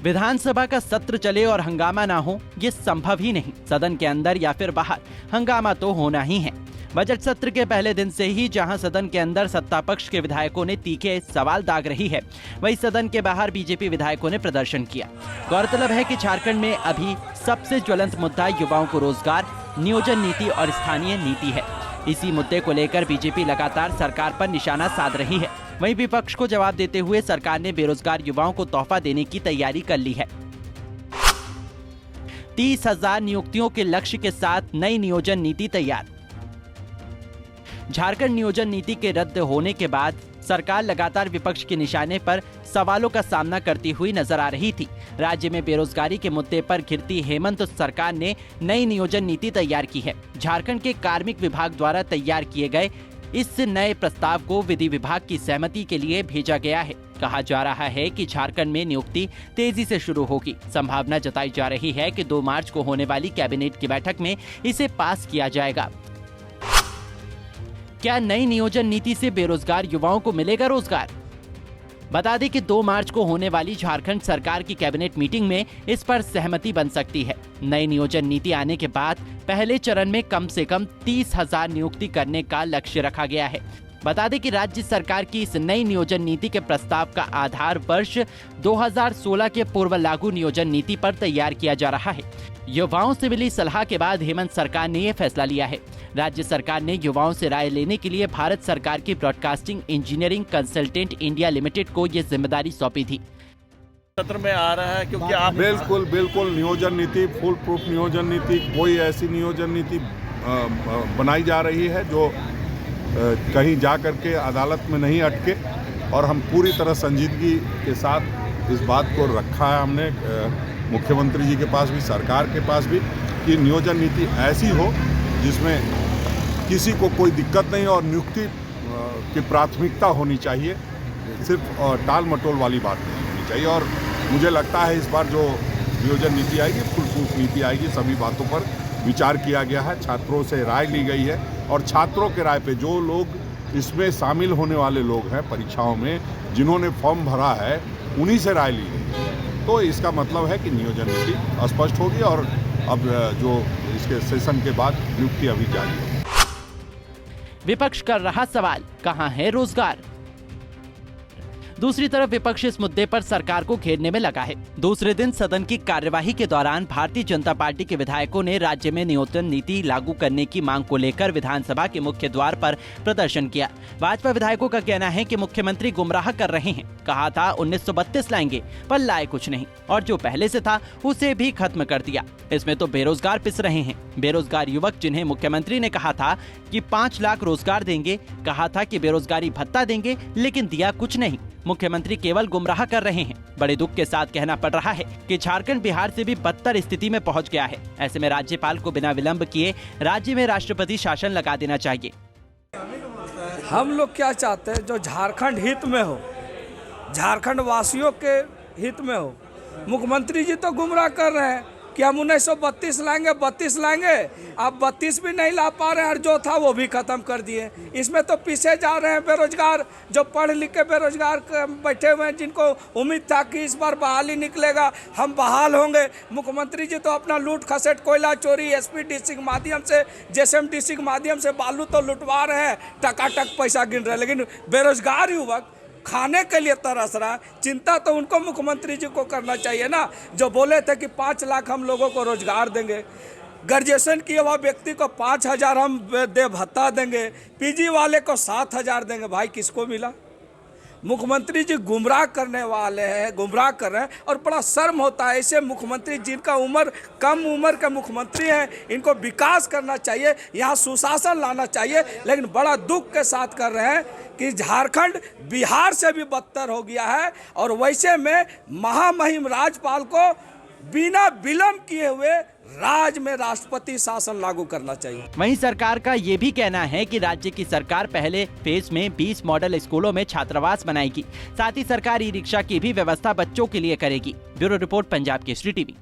विधानसभा का सत्र चले और हंगामा ना हो, ये संभव ही नहीं। सदन के अंदर या फिर बाहर हंगामा तो होना ही है। बजट सत्र के पहले दिन से ही जहां सदन के अंदर सत्ता पक्ष के विधायकों ने तीखे सवाल दाग रही है, वहीं सदन के बाहर बीजेपी विधायकों ने प्रदर्शन किया। गौरतलब है कि झारखंड में अभी सबसे ज्वलंत मुद्दा युवाओं को रोजगार, नियोजन नीति और स्थानीय नीति है। इसी मुद्दे को लेकर बीजेपी लगातार सरकार पर निशाना साध रही है। वहीं विपक्ष को जवाब देते हुए सरकार ने बेरोजगार युवाओं को तोहफा देने की तैयारी कर ली है। 30,000 नियुक्तियों के लक्ष्य के साथ नई नियोजन नीति तैयार। झारखंड नियोजन नीति के रद्द होने के बाद सरकार लगातार विपक्ष के निशाने पर सवालों का सामना करती हुई नजर आ रही थी। राज्य में बेरोजगारी के मुद्दे पर घिरती हेमंत सरकार ने नई नियोजन नीति तैयार की है। झारखंड के कार्मिक विभाग द्वारा तैयार किए गए इस नए प्रस्ताव को विधि विभाग की सहमति के लिए भेजा गया है। कहा जा रहा है कि झारखंड में नियुक्ति तेजी से शुरू होगी। संभावना जताई जा रही है कि 2 मार्च को होने वाली कैबिनेट की बैठक में इसे पास किया जाएगा। क्या नई नियोजन नीति से बेरोजगार युवाओं को मिलेगा रोजगार? बता दें कि 2 मार्च को होने वाली झारखंड सरकार की कैबिनेट मीटिंग में इस पर सहमति बन सकती है। नई नियोजन नीति आने के बाद पहले चरण में कम से कम 30,000 नियुक्ति करने का लक्ष्य रखा गया है। बता दें कि राज्य सरकार की इस नई नियोजन नीति के प्रस्ताव का आधार वर्ष 2016 के पूर्व लागू नियोजन नीति पर तैयार किया जा रहा है। युवाओं से मिली सलाह के बाद हेमंत सरकार ने यह फैसला लिया है। राज्य सरकार ने युवाओं से राय लेने के लिए भारत सरकार की broadcasting engineering consultant India limited को ये जिम्मेदारी सौंपी थी। सत्र में आ रहा है क्योंकि आप बिल्कुल नियोजन नीति, फुल प्रूफ नियोजन नीति, कोई ऐसी नियोजन नीति बनाई जा रही है जो कहीं जा करके अदालत में नहीं अटके, और हम पूरी तरह संजीदगी के साथ इस बात को रखा है हमने मुख्यमंत्री जी के पास भी, सरकार के पास भी, कि नियोजन नीति ऐसी हो जिसमें किसी को कोई दिक्कत नहीं और नियुक्ति की प्राथमिकता होनी चाहिए, सिर्फ टाल मटोल वाली बात नहीं होनी चाहिए। और मुझे लगता है इस बार जो नियोजन नीति आएगी, फुल प्रूफ नीति आएगी, सभी बातों पर विचार किया गया है, छात्रों से राय ली गई है, और छात्रों के राय पे जो लोग इसमें शामिल होने वाले लोग हैं परीक्षाओं में, जिन्होंने फॉर्म भरा है, उन्हीं से राय ली गई। तो इसका मतलब है कि नियोजन नीति स्पष्ट होगी और अब जो इसके सेशन के बाद नियुक्ति अभी जारी है। विपक्ष कर रहा सवाल, कहां है रोजगार? दूसरी तरफ विपक्ष इस मुद्दे पर सरकार को घेरने में लगा है। दूसरे दिन सदन की कार्यवाही के दौरान भारतीय जनता पार्टी के विधायकों ने राज्य में नियोजन नीति लागू करने की मांग को लेकर विधानसभा के मुख्य द्वार पर प्रदर्शन किया। भाजपा विधायकों का कहना है कि मुख्यमंत्री गुमराह कर रहे हैं। कहा था 1932 लाएंगे, पर लाए कुछ नहीं, और जो पहले से था उसे भी खत्म कर दिया। इसमें तो बेरोजगार पिस रहे हैं। बेरोजगार युवक जिन्हें मुख्यमंत्री ने कहा था कि 5 लाख रोजगार देंगे, कहा था कि बेरोजगारी भत्ता देंगे, लेकिन दिया कुछ नहीं। मुख्यमंत्री केवल गुमराह कर रहे हैं। बड़े दुख के साथ कहना पड़ रहा है कि झारखंड बिहार से भी बदतर स्थिति में पहुंच गया है। ऐसे में राज्यपाल को बिना विलंब किए राज्य में राष्ट्रपति शासन लगा देना चाहिए। हम लोग क्या चाहते हैं, जो झारखंड हित में हो, झारखंड वासियों के हित में हो। मुख्यमंत्री जी तो गुमराह कर रहे हैं कि हम 1932 लाएंगे, 32 लाएंगे, अब 32 भी नहीं ला पा रहे हैं, और जो था वो भी खत्म कर दिए। इसमें तो पीछे जा रहे हैं बेरोजगार, जो पढ़ लिख के बेरोजगार बैठे हुए हैं, जिनको उम्मीद था कि इस बार बहाली निकलेगा, हम बहाल होंगे। मुख्यमंत्री जी तो अपना लूट खसेट, कोयला चोरी, SPDC के माध्यम से, JSMDC के माध्यम से बालू तो लुटवा रहे हैं, टकाटक पैसा गिन रहे हैं, लेकिन बेरोजगार युवक खाने के लिए तरस रहा है। चिंता तो उनको मुख्यमंत्री जी को करना चाहिए ना, जो बोले थे कि 5 लाख हम लोगों को रोजगार देंगे, ग्रेजुएशन किए हुआ व्यक्ति को 5,000 हम दे भत्ता देंगे, PG वाले को 7,000 देंगे। भाई किसको मिला? मुख्यमंत्री जी गुमराह करने वाले हैं, गुमराह कर रहे हैं, और बड़ा शर्म होता है ऐसे मुख्यमंत्री जिनका कम उम्र के मुख्यमंत्री हैं। इनको विकास करना चाहिए, यहाँ सुशासन लाना चाहिए, लेकिन बड़ा दुख के साथ कर रहे हैं कि झारखंड बिहार से भी बदतर हो गया है। और वैसे में महामहिम राज्यपाल को बिना विलंब किए हुए राज्य में राष्ट्रपति शासन लागू करना चाहिए। वहीं सरकार का ये भी कहना है कि राज्य की सरकार पहले फेज में 20 मॉडल स्कूलों में छात्रावास बनाएगी। साथ ही सरकार ई-रिक्शा की भी व्यवस्था बच्चों के लिए करेगी। Bureau report, Punjab Kesari TV.